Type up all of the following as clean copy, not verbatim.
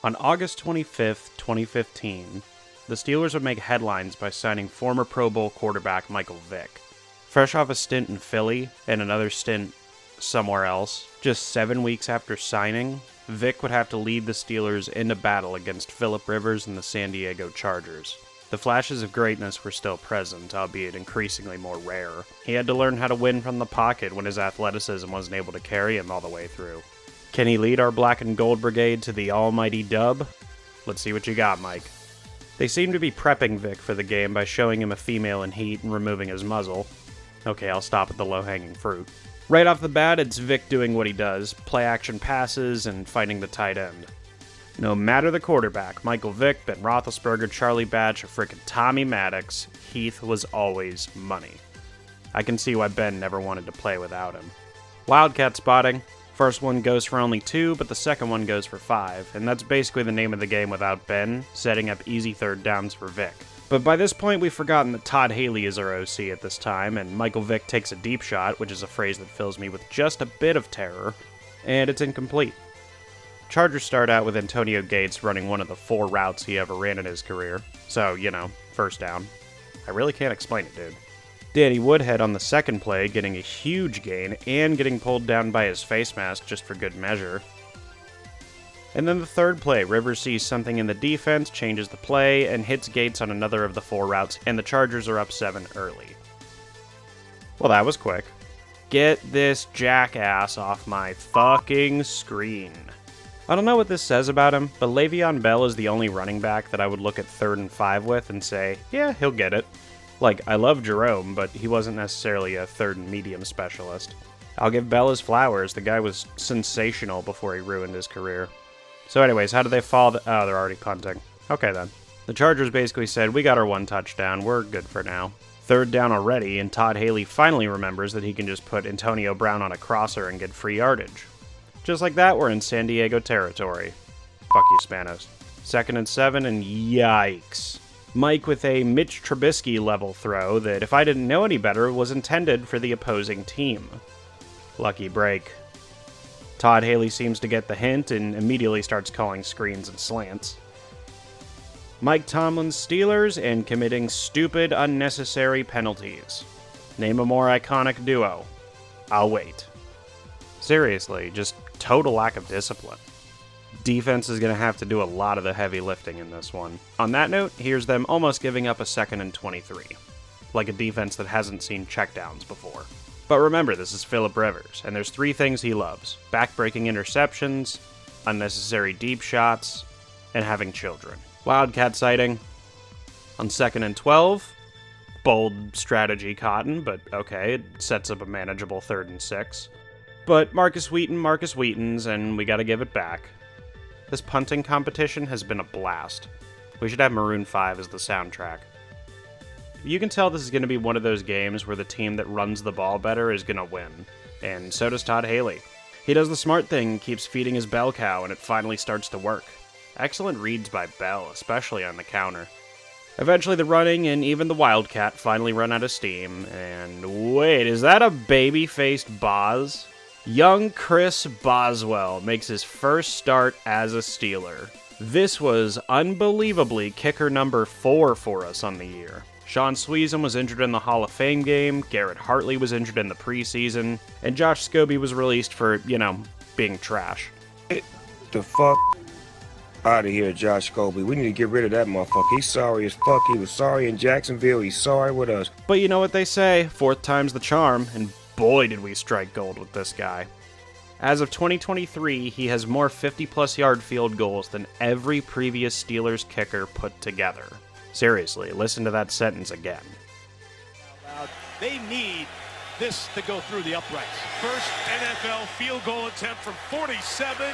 On August 25th, 2015, the Steelers would make headlines by signing former Pro Bowl quarterback Michael Vick. Fresh off a stint in Philly and another stint somewhere else, just 7 weeks after signing, Vick would have to lead the Steelers into battle against Phillip Rivers and the San Diego Chargers. The flashes of greatness were still present, albeit increasingly more rare. He had to learn how to win from the pocket when his athleticism wasn't able to carry him all the way through. Can he lead our black and gold brigade to the almighty dub? Let's see what you got, Mike. They seem to be prepping Vick for the game by showing him a female in heat and removing his muzzle. Okay, I'll stop at the low-hanging fruit. Right off the bat, it's Vick doing what he does, play-action passes and fighting the tight end. No matter the quarterback, Michael Vick, Ben Roethlisberger, Charlie Batch, or frickin' Tommy Maddox, Heath was always money. I can see why Ben never wanted to play without him. Wildcat spotting. First one goes for only 2, but the second one goes for 5, and that's basically the name of the game without Ben, setting up easy third downs for Vick. But by this point, we've forgotten that Todd Haley is our OC at this time, and Michael Vick takes a deep shot, which is a phrase that fills me with just a bit of terror, and it's incomplete. Chargers start out with Antonio Gates running one of the 4 routes he ever ran in his career, so, first down. I really can't explain it, dude. Danny Woodhead on the second play getting a huge gain and getting pulled down by his face mask just for good measure. And then the third play, Rivers sees something in the defense, changes the play, and hits Gates on another of the 4 routes, and the Chargers are up 7 early. Well, that was quick. Get this jackass off my fucking screen. I don't know what this says about him, but Le'Veon Bell is the only running back that I would look at 3rd and 5 with and say, yeah, he'll get it. Like, I love Jerome, but he wasn't necessarily a 3rd and medium specialist. I'll give Bell his flowers. The guy was sensational before he ruined his career. So anyways, how do they fall? Oh, they're already punting. Okay then. The Chargers basically said, we got our 1 touchdown, we're good for now. 3rd down already, and Todd Haley finally remembers that he can just put Antonio Brown on a crosser and get free yardage. Just like that, we're in San Diego territory. Fuck you, Spanos. 2nd and 7, and yikes. Mike with a Mitch Trubisky-level throw that, if I didn't know any better, was intended for the opposing team. Lucky break. Todd Haley seems to get the hint and immediately starts calling screens and slants. Mike Tomlin's Steelers and committing stupid, unnecessary penalties. Name a more iconic duo. I'll wait. Seriously, just total lack of discipline. Defense is going to have to do a lot of the heavy lifting in this one. On that note, here's them almost giving up a 2nd and 23. Like a defense that hasn't seen checkdowns before. But remember, this is Phillip Rivers, and there's 3 things he loves. Back-breaking interceptions, unnecessary deep shots, and having children. Wildcat sighting. On 2nd and 12, bold strategy Cotton, but okay, it sets up a manageable 3rd and 6. But Markus Wheaton's, and we gotta give it back. This punting competition has been a blast. We should have Maroon 5 as the soundtrack. You can tell this is going to be one of those games where the team that runs the ball better is going to win. And so does Todd Haley. He does the smart thing, keeps feeding his bell cow, and it finally starts to work. Excellent reads by Bell, especially on the counter. Eventually the running and even the Wildcat finally run out of steam, and wait, is that a baby-faced Boz? Young Chris Boswell makes his first start as a Steeler. This was unbelievably kicker number 4 for us on the year. Sean Sweezum was injured in the Hall of Fame game, Garrett Hartley was injured in the preseason, and Josh Scobie was released for, being trash. Get the fuck out of here, Josh Scobie. We need to get rid of that motherfucker. He's sorry as fuck. He was sorry in Jacksonville. He's sorry with us. But you know what they say, 4th time's the charm, and boy did we strike gold with this guy. As of 2023, he has more 50-plus yard field goals than every previous Steelers kicker put together. Seriously, listen to that sentence again. They need this to go through the uprights. First NFL field goal attempt from 47,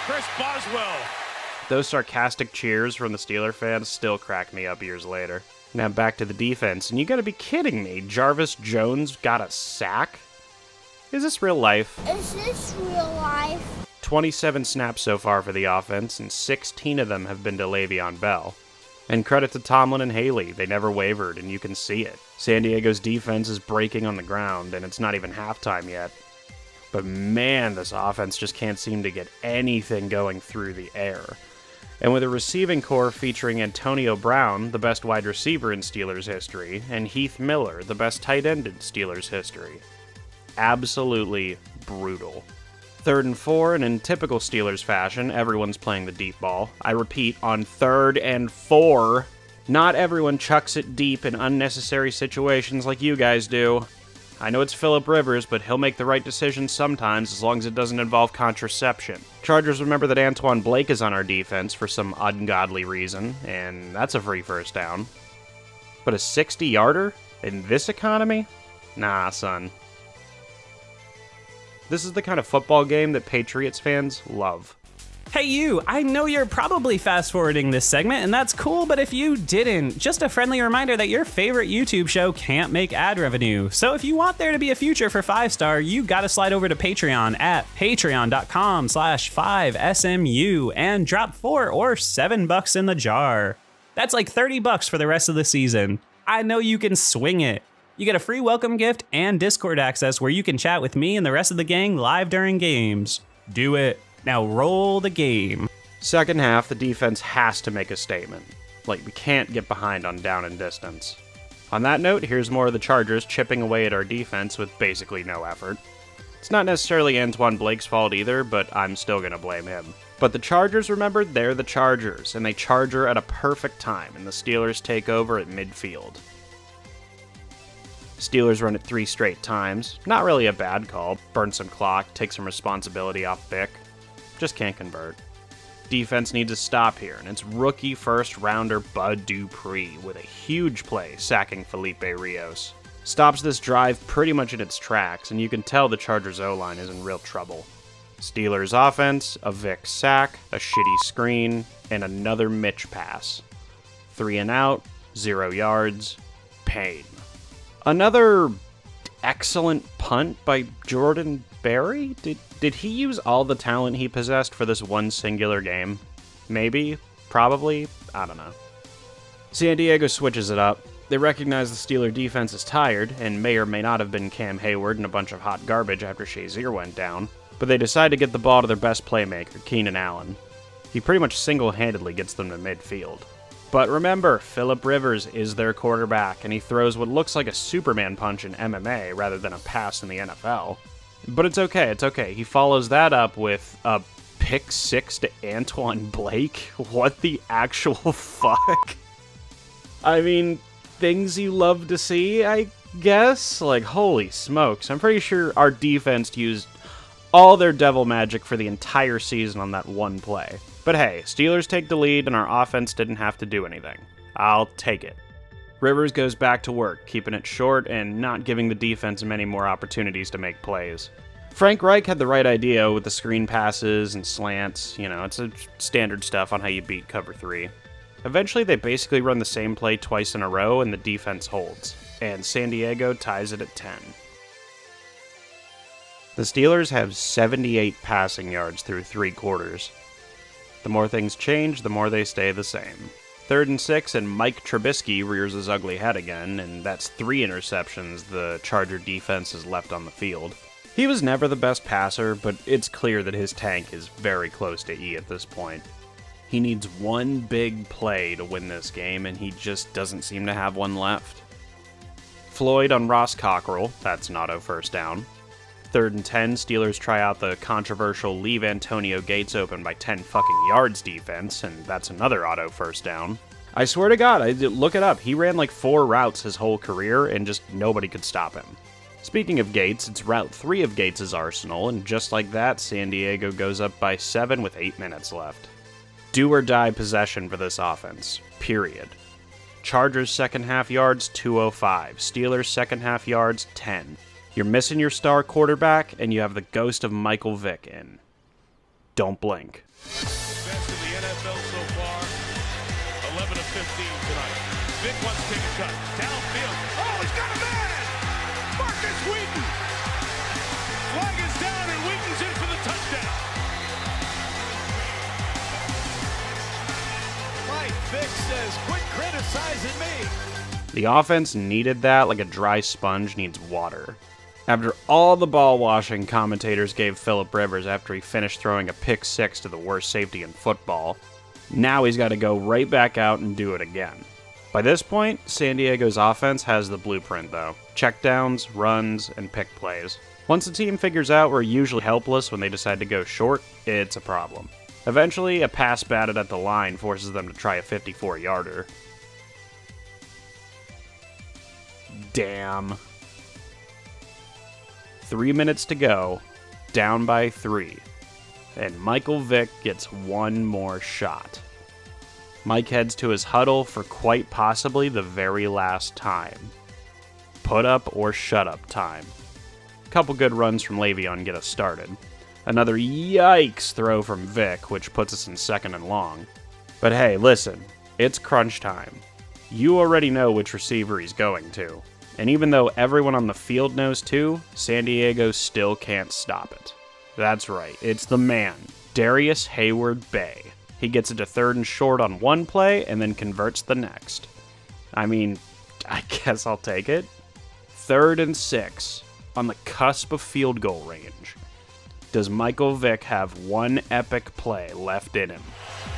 Chris Boswell. Those sarcastic cheers from the Steeler fans still crack me up years later. Now back to the defense, and you gotta be kidding me. Jarvis Jones got a sack? Is this real life? Is this real life? 27 snaps so far for the offense, and 16 of them have been to Le'Veon Bell. And credit to Tomlin and Haley, they never wavered, and you can see it. San Diego's defense is breaking on the ground, and it's not even halftime yet. But man, this offense just can't seem to get anything going through the air. And with a receiving core featuring Antonio Brown, the best wide receiver in Steelers history, and Heath Miller, the best tight end in Steelers history. Absolutely brutal. 3rd and 4, and in typical Steelers fashion, everyone's playing the deep ball. I repeat, on 3rd and 4, not everyone chucks it deep in unnecessary situations like you guys do. I know it's Phillip Rivers, but he'll make the right decision sometimes as long as it doesn't involve contraception. Chargers remember that Antwon Blake is on our defense for some ungodly reason, and that's a free first down. But a 60-yarder? In this economy? Nah, son. This is the kind of football game that Patriots fans love. Hey you, I know you're probably fast forwarding this segment and that's cool, but if you didn't, just a friendly reminder that your favorite YouTube show can't make ad revenue. So if you want there to be a future for 5-Star, you gotta slide over to Patreon at patreon.com/5SMU and drop $4 or $7 in the jar. That's like $30 for the rest of the season. I know you can swing it. You get a free welcome gift and Discord access where you can chat with me and the rest of the gang live during games. Do it. Now roll the game. Second half, the defense has to make a statement. Like, we can't get behind on down and distance. On that note, here's more of the Chargers chipping away at our defense with basically no effort. It's not necessarily Antwon Blake's fault either, but I'm still gonna blame him. But the Chargers, remember, they're the Chargers, and they charger at a perfect time, and the Steelers take over at midfield. Steelers run it 3 straight times. Not really a bad call. Burn some clock, take some responsibility off Vick. Just can't convert. Defense needs to stop here, and it's rookie first-rounder Bud Dupree with a huge play sacking Felipe Rios. Stops this drive pretty much in its tracks, and you can tell the Chargers O-line is in real trouble. Steelers offense, a Vick sack, a shitty screen, and another Mitch pass. 3 and out, 0 yards, pain. Another excellent punt by Jordan Berry? Did he use all the talent he possessed for this one singular game? Maybe? Probably? I don't know. San Diego switches it up. They recognize the Steeler defense is tired, and may or may not have been Cam Hayward and a bunch of hot garbage after Shazier went down, but they decide to get the ball to their best playmaker, Keenan Allen. He pretty much single-handedly gets them to midfield. But remember, Phillip Rivers is their quarterback, and he throws what looks like a Superman punch in MMA rather than a pass in the NFL. But it's okay. He follows that up with a pick 6 to Antwon Blake. What the actual fuck? I mean, things you love to see, I guess? Like, holy smokes. I'm pretty sure our defense used all their devil magic for the entire season on that one play. But hey, Steelers take the lead and our offense didn't have to do anything. I'll take it. Rivers goes back to work, keeping it short and not giving the defense many more opportunities to make plays. Frank Reich had the right idea with the screen passes and slants. You know, it's a standard stuff on how you beat cover 3. Eventually, they basically run the same play twice in a row and the defense holds. And San Diego ties it at 10. The Steelers have 78 passing yards through 3 quarters. The more things change, the more they stay the same. 3rd and 6, and Mike Trubisky rears his ugly head again, and that's 3 interceptions the Charger defense has left on the field. He was never the best passer, but it's clear that his tank is very close to E at this point. He needs one big play to win this game, and he just doesn't seem to have one left. Floyd on Ross Cockrell, that's an auto first down. 3rd and 10, Steelers try out the controversial leave Antonio Gates open by 10 fucking yards defense, and that's another auto first down. I swear to God, look it up. He ran like 4 routes his whole career, and just nobody could stop him. Speaking of Gates, it's route 3 of Gates' arsenal, and just like that, San Diego goes up by 7 with 8 minutes left. Do or die possession for this offense. Period. Chargers second half yards, 205. Steelers second half yards, 10. You're missing your star quarterback, and you have the ghost of Michael Vick in. Don't blink. Best in the NFL so far. 11 of 15 tonight. Vick wants to take a cut. Downfield. Oh, he's got a man! Markus Wheaton! Flag is down, and Wheaton's in for the touchdown. Mike Vick says, quit criticizing me. The offense needed that like a dry sponge needs water. After all the ball washing commentators gave Phillip Rivers after he finished throwing a pick 6 to the worst safety in football, Now he's got to go right back out and do it again. By this point, San Diego's offense has the blueprint though. Checkdowns, runs, and pick plays. Once the team figures out we're usually helpless when they decide to go short, it's a problem. Eventually, a pass batted at the line forces them to try a 54-yarder. Damn. 3 minutes to go, down by 3. And Michael Vick gets one more shot. Mike heads to his huddle for quite possibly the very last time. Put up or shut up time. A couple good runs from Le'Veon get us started. Another yikes throw from Vick, which puts us in 2nd and long. But hey, listen, it's crunch time. You already know which receiver he's going to. And even though everyone on the field knows too, San Diego still can't stop it. That's right, it's the man, Darius Hayward-Bay. He gets it to 3rd and short on one play and then converts the next. I mean, I guess I'll take it. 3rd and 6, on the cusp of field goal range. Does Michael Vick have one epic play left in him?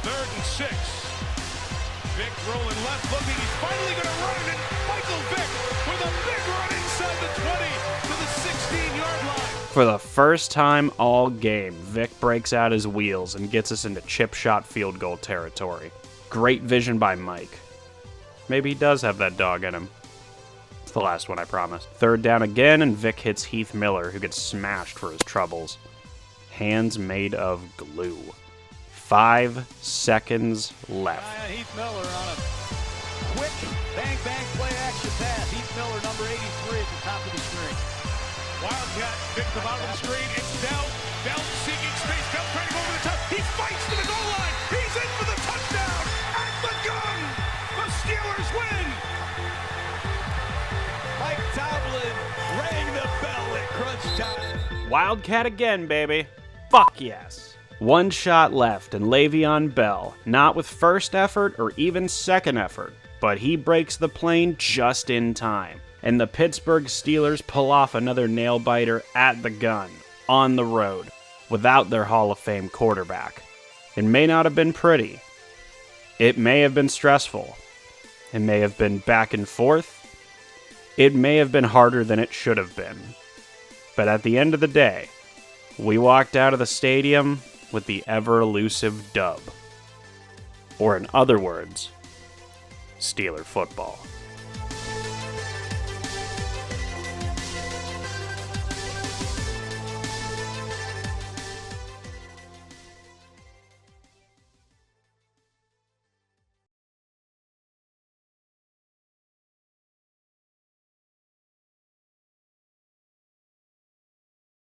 3rd and 6. Vick rolling left, looking. He's finally going to run it. And Michael Vick with a big run inside the 20 to the 16-yard line. For the first time all game, Vick breaks out his wheels and gets us into chip shot field goal territory. Great vision by Mike. Maybe he does have that dog in him. It's the last one, I promise. 3rd down again, and Vick hits Heath Miller, who gets smashed for his troubles. Hands made of glue. 5 seconds left. Heath Miller on a quick bang-bang play-action pass. Heath Miller, number 83 at the top of the screen. Wildcat picked the bottom of the screen. It's Dell seeking space. Dell trying to go over the top. He fights to the goal line. He's in for the touchdown. At the gun. The Steelers win. Mike Tomlin rang the bell at crunch time. Wildcat again, baby. Fuck yes. One shot left, and Le'Veon Bell, not with first effort or even second effort, but he breaks the plane just in time. And the Pittsburgh Steelers pull off another nail-biter at the gun, on the road, without their Hall of Fame quarterback. It may not have been pretty. It may have been stressful. It may have been back and forth. It may have been harder than it should have been. But at the end of the day, we walked out of the stadium with the ever-elusive dub. Or in other words, Steeler football.